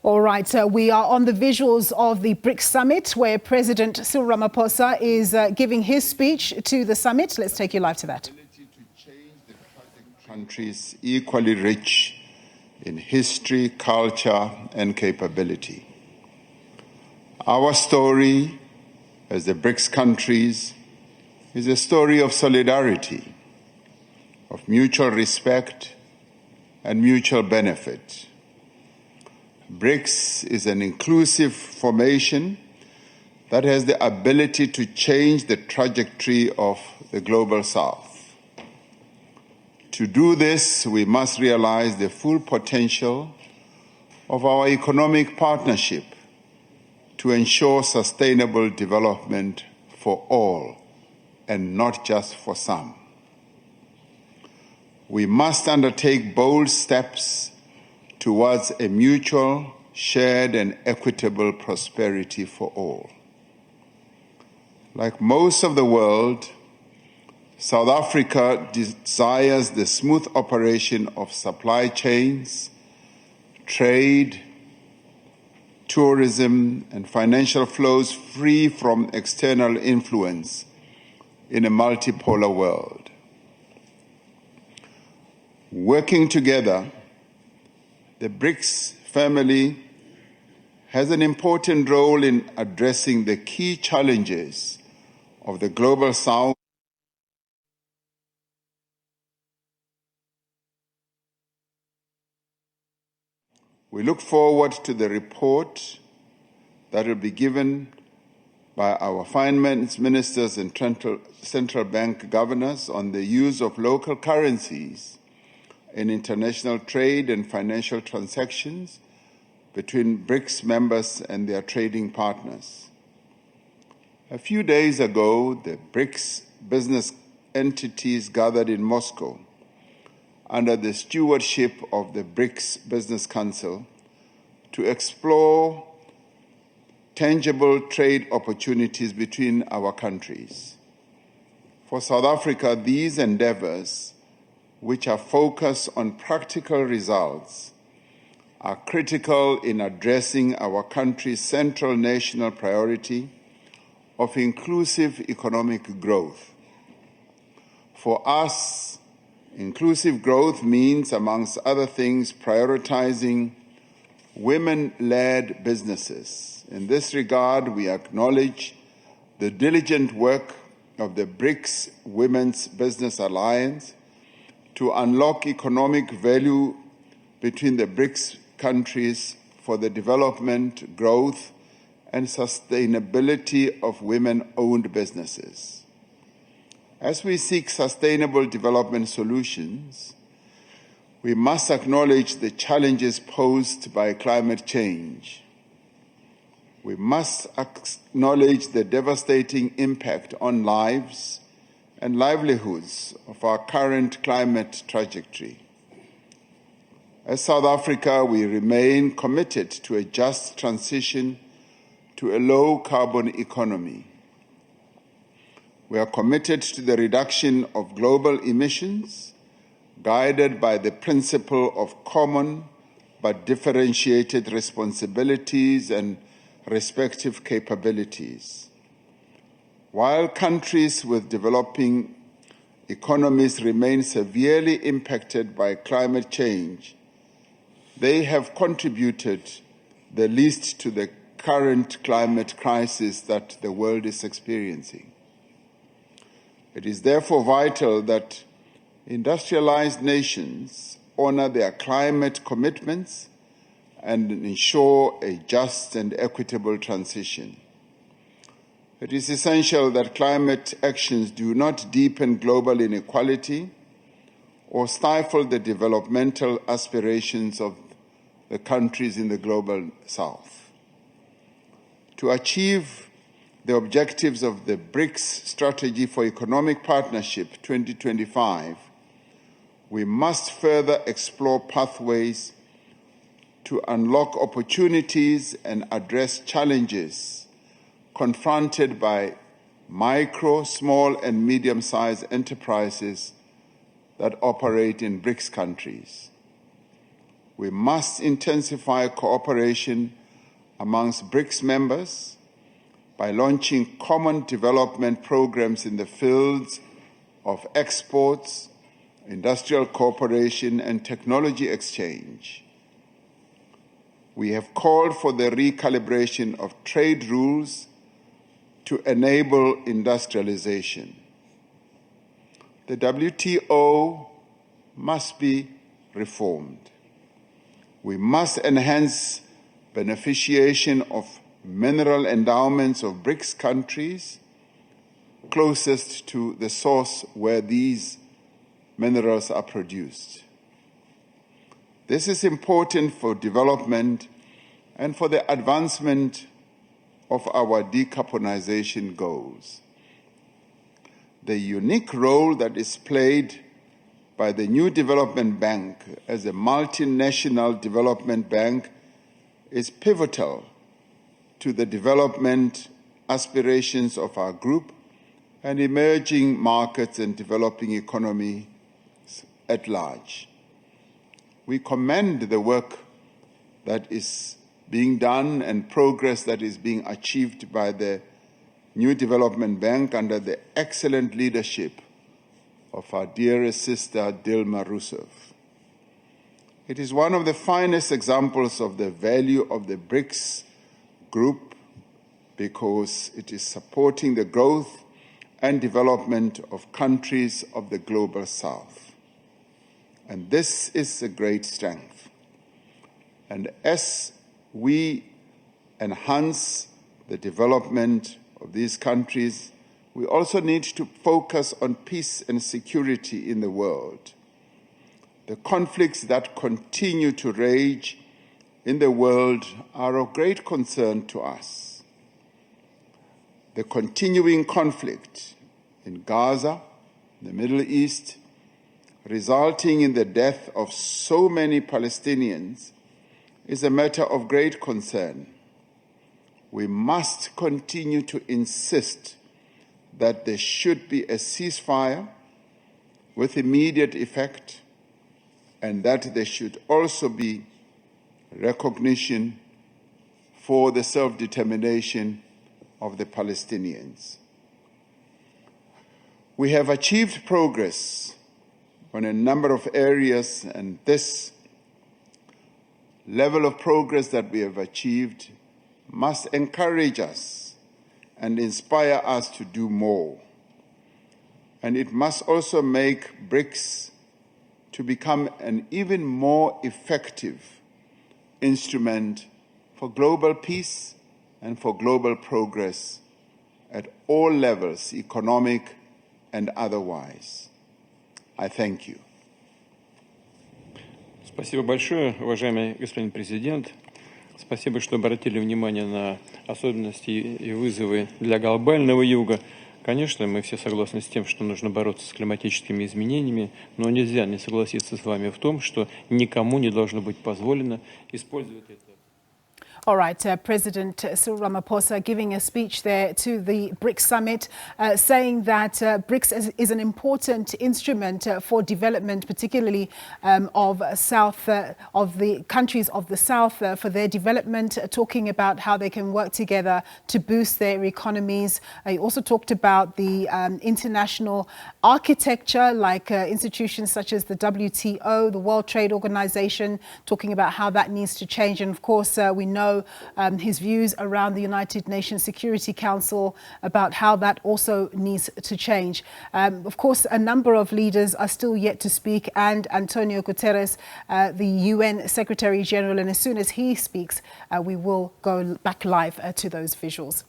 All right, we are on the visuals of the BRICS Summit where President Cyril Ramaphosa is giving his speech to the summit. Let's take you live to that. To change the countries equally rich in history, culture, and capability. Our story as the BRICS countries is a story of solidarity, of mutual respect, and mutual benefit. BRICS is an inclusive formation that has the ability to change the trajectory of the global South. To do this, we must realize the full potential of our economic partnership to ensure sustainable development for all and not just for some. We must undertake bold steps towards a mutual, shared, and equitable prosperity for all. Like most of the world, South Africa desires the smooth operation of supply chains, trade, tourism, and financial flows free from external influence in a multipolar world. Working together, the BRICS family has an important role in addressing the key challenges of the global South. We look forward to the report that will be given by our finance ministers and central bank governors on the use of local currencies in international trade and financial transactions between BRICS members and their trading partners. A few days ago, the BRICS business entities gathered in Moscow under the stewardship of the BRICS Business Council to explore tangible trade opportunities between our countries. For South Africa, these endeavors, which are focused on practical results, are critical in addressing our country's central national priority of inclusive economic growth. For us, inclusive growth means, amongst other things, prioritizing women-led businesses. In this regard, we acknowledge the diligent work of the BRICS Women's Business Alliance to unlock economic value between the BRICS countries for the development, growth, and sustainability of women-owned businesses. As we seek sustainable development solutions, we must acknowledge the challenges posed by climate change. We must acknowledge the devastating impact on lives and livelihoods of our current climate trajectory. As South Africa, we remain committed to a just transition to a low-carbon economy. We are committed to the reduction of global emissions, guided by the principle of common but differentiated responsibilities and respective capabilities. While countries with developing economies remain severely impacted by climate change, they have contributed the least to the current climate crisis that the world is experiencing. It is therefore vital that industrialized nations honor their climate commitments and ensure a just and equitable transition. It is essential that climate actions do not deepen global inequality or stifle the developmental aspirations of the countries in the global South. To achieve the objectives of the BRICS Strategy for Economic Partnership 2025, we must further explore pathways to unlock opportunities and address challenges confronted by micro, small, and medium-sized enterprises that operate in BRICS countries. we must intensify cooperation amongst BRICS members by launching common development programs in the fields of exports, industrial cooperation, and technology exchange. We have called for the recalibration of trade rules to enable industrialization. The WTO must be reformed. We must enhance beneficiation of mineral endowments of BRICS countries closest to the source where these minerals are produced. This is important for development and for the advancement of our decarbonization goals. The unique role that is played by the new development bank as a multinational development bank is pivotal to the development aspirations of our group and emerging markets and developing economies at large. We commend the work that is being done and progress that is being achieved by the new development bank under the excellent leadership of our dearest sister, Dilma Rousseff. It is one of the finest examples of the value of the BRICS group because it is supporting the growth and development of countries of the global south. And this is a great strength. And as we enhance the development of these countries, we also need to focus on peace and security in the world. The conflicts that continue to rage in the world are of great concern to us. The continuing conflict in Gaza, the Middle East, resulting in the death of so many Palestinians, is a matter of great concern. We must continue to insist that there should be a ceasefire with immediate effect and that there should also be recognition for the self-determination of the Palestinians. We have achieved progress on a number of areas, and this level of progress that we have achieved must encourage us and inspire us to do more. And it must also make BRICS to become an even more effective instrument for global peace and for global progress at all levels, economic and otherwise. I thank you. Спасибо большое, уважаемый господин президент. Спасибо, что обратили внимание на особенности и вызовы для глобального юга. Конечно, мы все согласны с тем, что нужно бороться с климатическими изменениями, но нельзя не согласиться с вами в том, что никому не должно быть позволено использовать это. All right, President Cyril Ramaphosa giving a speech there to the BRICS Summit, saying that BRICS is an important instrument for development, particularly of the countries of the South, for their development, talking about how they can work together to boost their economies. He also talked about the international architecture, like institutions such as the WTO, the World Trade Organization, talking about how that needs to change. And of course, we know his views around the United Nations Security Council, about how that also needs to change. Of course, a number of leaders are still yet to speak, and Antonio Guterres, the UN Secretary General, and as soon as he speaks, we will go back live to those visuals.